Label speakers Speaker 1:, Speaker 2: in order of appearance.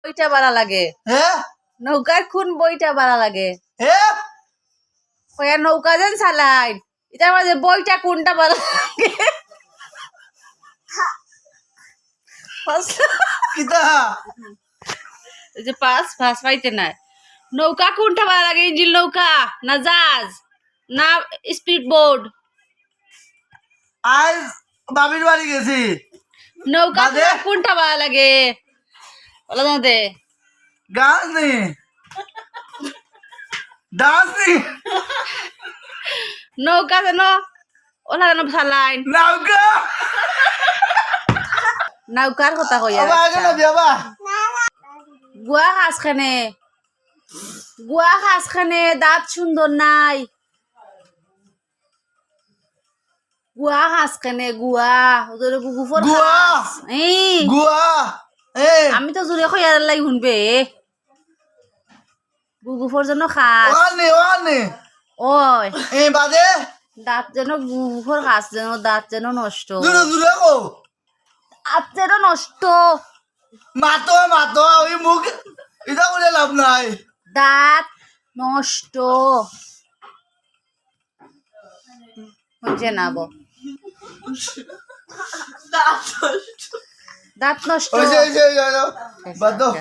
Speaker 1: বইটা বাড়া লাগে
Speaker 2: হ্যাঁ
Speaker 1: নৌকার কোন বইটা বাড়া লাগে
Speaker 2: হ্যাঁ
Speaker 1: ওয়া নৌকা যেন চালাই এটার মাঝে বইটা কোনটা বাড়া লাগে
Speaker 2: কিতা
Speaker 1: এই যে পাস পাইতে নাই নৌকা কোনটা বাড়া লাগে ইঞ্জিন নৌকা না জাহাজ না স্পিড বোর্ড
Speaker 2: আজ বাবির বাড়ি গেছি
Speaker 1: নৌকা
Speaker 2: বাদে?
Speaker 1: কোনটা বাড়া লাগে বলো না দে
Speaker 2: গাছ নি ডান্স নি
Speaker 1: নৌকা যেন ওলা যেন চালাই
Speaker 2: নৌকা
Speaker 1: নৌকার কথা কইয়া
Speaker 2: আবার আগে না বিয়াবা
Speaker 1: গুয়া খাস খানে দাঁত সুন্দর নাই গুয়া খাস খানে গুয়া ওদের গুগুফর
Speaker 2: গুয়া
Speaker 1: খাস এই
Speaker 2: গুয়া এ
Speaker 1: আমি তো জোরে কইয়ার লাগি শুনবে গুগুফর জন্য খাস
Speaker 2: ওয়ানে
Speaker 1: ওই
Speaker 2: এ বাদে
Speaker 1: দাঁত যেন গুগুফর খাস যেন দাঁত যেন নষ্ট
Speaker 2: দূরে দূরে কো
Speaker 1: দাঁত যেন নষ্ট
Speaker 2: মাতো ওই মুখ এটা বলে লাভ নাই
Speaker 1: দাঁত নষ্ট হচ্ছে না বো দাঁত নষ্ট
Speaker 2: ওই যে বাদ দাও